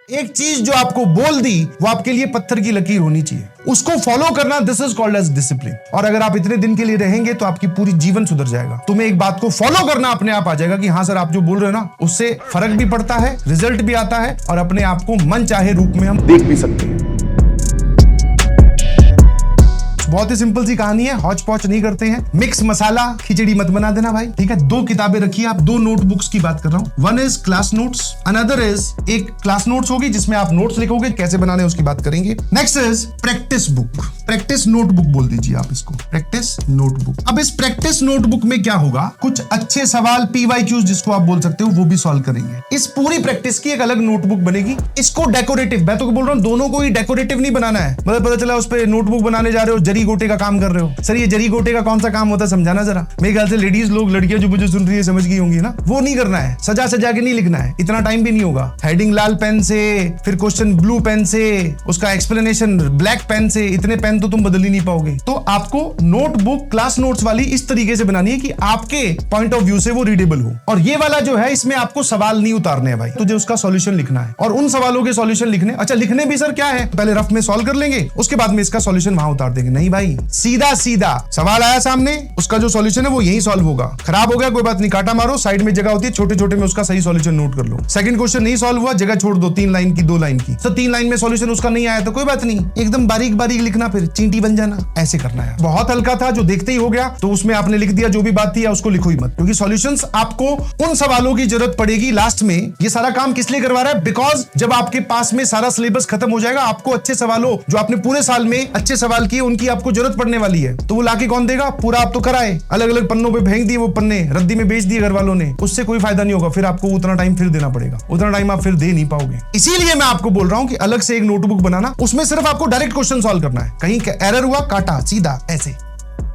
एक चीज जो आपको बोल दी वो आपके लिए पत्थर की लकीर होनी चाहिए, उसको फॉलो करना, this is called as discipline. और अगर आप इतने दिन के लिए रहेंगे तो आपकी पूरी जीवन सुधर जाएगा। तुम्हें एक बात को फॉलो करना अपने आप आ जाएगा कि हाँ सर आप जो बोल रहे हो ना उससे फर्क भी पड़ता है, रिजल्ट भी आता है और अपने आप को मन चाहे रूप में हम देख भी सकते हैं। बहुत ही सिंपल सी कहानी है, हौच पौच नहीं करते हैं, मिक्स मसाला खिचड़ी मत बना देना भाई, ठीक है। दो किताबें रखी है, आप दो नोटबुक्स की बात कर रहा हूं। One is class notes, another is एक क्लास नोट्स होगी जिसमें आप नोट्स लिखोगे, कैसे बनाने उसकी बात करेंगे। Next is practice book, practice notebook बोल दीजिए आप इसको, प्रैक्टिस नोटबुक। अब इस प्रैक्टिस नोटबुक में क्या होगा, कुछ अच्छे सवाल PYQs जिसको आप बोल सकते हो वो भी सॉल्व करेंगे। इस पूरी प्रैक्टिस की एक अलग नोटबुक बनेगी। इसको डेकोरेटिव, मैं तो बोल रहा हूं दोनों को ही डेकोरेटिव नहीं बनाना है। मतलब पता चला उस पर नोटबुक बनाने जा रहे हो, जरी गोटे का काम कर रहे हो। सर ये जरी गोटे का कौन सा काम होता है समझाना जरा। मेरे ख्याल से लेडीज लोग, लड़कियां जो मुझे सुन रही है समझ गई होंगी ना। वो नहीं करना है, सजा सजा के नहीं लिखना है, इतना टाइम भी नहीं होगा। हेडिंग लाल पेन से, फिर क्वेश्चन ब्लू पेन से, उसका एक्सप्लेनेशन ब्लैक पेन से, इतने पेन तो तुम बदल ही नहीं पाओगे। तो आपको नोटबुक क्लास नोट्स वाली इस तरीके से बनानी है कि आपके पॉइंट ऑफ व्यू से वो रीडेबल हो। और ये वाला जो है इसमें आपको सवाल नहीं उतारने हैं भाई, तुझे उसका सॉल्यूशन लिखना है और उन सवालों के सॉल्यूशन लिखने। अच्छा लिखने भी सर क्या है, पहले रफ में सॉल्व कर लेंगे, उसके बाद में इसका सॉल्यूशन वहां उतार देंगे। नहीं भाई, सीधा सीधा सवाल आया सामने, उसका जो सॉल्यूशन है वो यही सॉल्व होगा। खराब हो गया कोई बात नहीं, काटा मारो, साइड में जगह होती है, छोटे छोटे में उसका सही सॉल्यूशन नोट कर लो। सेकंड क्वेश्चन नहीं सॉल्व हुआ, जगह छोड़ दो, 3 लाइन की 2 लाइन की। तो 3 लाइन में सॉल्यूशन उसका नहीं आया तो कोई बात नहीं, एकदम बारीक बारीक लिखना, फिर चींटी बन जाना, ऐसे करना है। बहुत हल्का था, जो देखते ही हो गया, तो उसमें आपने लिख दिया जो भी बात थी, या उसको लिखो ही मत, क्योंकि सॉल्यूशंस आपको उन सवालों की जरूरत पड़ेगी लास्ट में। ये सारा काम किस लिए करवा रहा है, बिकॉज जब आपके पास में सारा सिलेबस खत्म हो जाएगा, आपको अच्छे सवालों जो आपने पूरे साल में अच्छे सवाल किए उनकी आपको जरूरत पड़ने वाली है। तो वो लाके कौन देगा, पूरा आप तो कराए, अलग अलग पन्नों पे फेंक दिए, वो पन्ने रद्दी में बेच दिए घर वालों ने, उससे कोई फायदा नहीं होगा। फिर आपको उतना टाइम फिर देना पड़ेगा, उतना टाइम आप फिर दे नहीं पाओगे। इसीलिए मैं आपको बोल रहा हूं कि अलग से एक नोटबुक बनाना, उसमें सिर्फ आपको डायरेक्ट क्वेश्चन सॉल्व करना है। कहीं एरर हुआ, काटा सीधा ऐसे,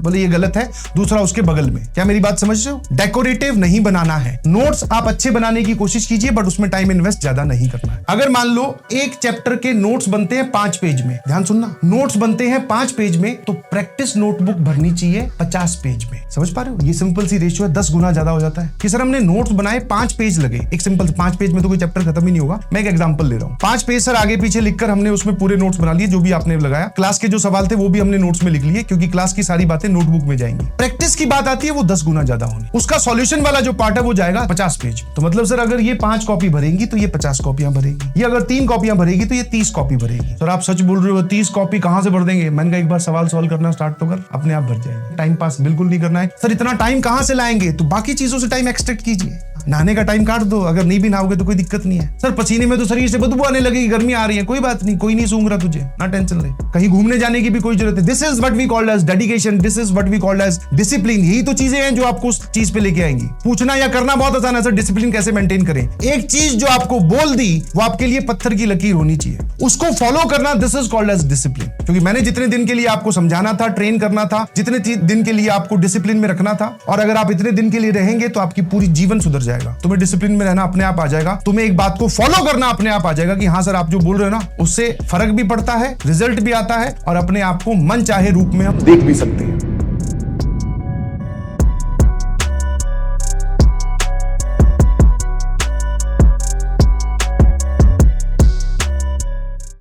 बोले ये गलत है, दूसरा उसके बगल में। क्या मेरी बात समझ रहे हो? डेकोरेटिव नहीं बनाना है। नोट्स आप अच्छे बनाने की कोशिश कीजिए, बट उसमें टाइम इन्वेस्ट ज्यादा नहीं करना है। अगर मान लो एक चैप्टर के नोट्स बनते हैं 5 पेज में, ध्यान सुनना, नोट्स बनते हैं 5 पेज में, तो प्रैक्टिस नोटबुक भरनी चाहिए 50 पेज में। समझ पा रहे हो? ये सिंपल सी रेशियो है, 10 गुना ज्यादा हो जाता है। कि सर हमने नोट्स बनाए 5 पेज लगे, एक सिंपल 5 पेज में तो कोई चैप्टर खत्म ही नहीं होगा। मैं एक एग्जांपल ले रहा हूँ, 5 पेज सर आगे पीछे लिखकर हमने उसमें पूरे नोट्स बना लिए, जो भी आपने लगाया। क्लास के जो सवाल थे वो भी हमने नोट्स में लिख लिए, क्योंकि क्लास की सारी बातें नोटबुक में जाएंगी। प्रैक्टिस की बात आती है वो 10 गुना ज्यादा होनी, उसका सॉल्यूशन वाला जो पार्ट है वो जाएगा 50 पेज। तो मतलब सर अगर ये 5 कॉपी भरेंगी तो ये 50 कॉपियां भरेगी, ये अगर 3 कॉपियां भरेगी तो ये 30 कॉपी भरेगी। सर आप सच बोल रहे हो, 30 कॉपी कहां से भर देंगे? मैंने कहा एक बार सवाल सॉल्व करना स्टार्ट तो कर, अपने आप भर जाएंगे। टाइम पास बिल्कुल नहीं करना है। सर इतना टाइम कहां से लाएंगे? तो बाकी चीजों से टाइम एक्सट्रैक्ट कीजिए, नहाने का टाइम काट दो, अगर नहीं भी नहाओगे तो कोई दिक्कत नहीं है। सर पसीने में तो शरीर से बदबू आने लगेगी, गर्मी आ रही है, कोई बात नहीं, कोई नहीं सूंघ रहा तुझे, ना टेंशन ले। कहीं घूमने जाने की भी कोई जरूरत है। This is what we called as dedication, this is what we called as discipline. यही तो चीजें हैं जो आपको उस चीज पे लेके आएंगी। पूछना या करना बहुत आसान है सर, डिसिप्लिन कैसे मेंटेन करें। एक चीज जो आपको बोल दी वो आपके लिए पत्थर की लकीर होनी चाहिए, उसको फॉलो करना, this is called as discipline. क्योंकि मैंने जितने दिन के लिए आपको समझाना था, ट्रेन करना था, जितने दिन के लिए आपको डिसिप्लिन में रखना था, और अगर आप इतने दिन के लिए रहेंगे तो आपकी पूरी जीवन सुधर जाएगा। तुम्हें डिसिप्लिन में रहना अपने आप आ जाएगा, तुम्हें एक बात को फॉलो करना अपने आप आ जाएगा कि हाँ सर आप जो बोल रहे हो ना उससे फर्क भी पड़ता है, रिजल्ट भी आता है और अपने आप को मन चाहे रूप में हम देख भी सकते हैं।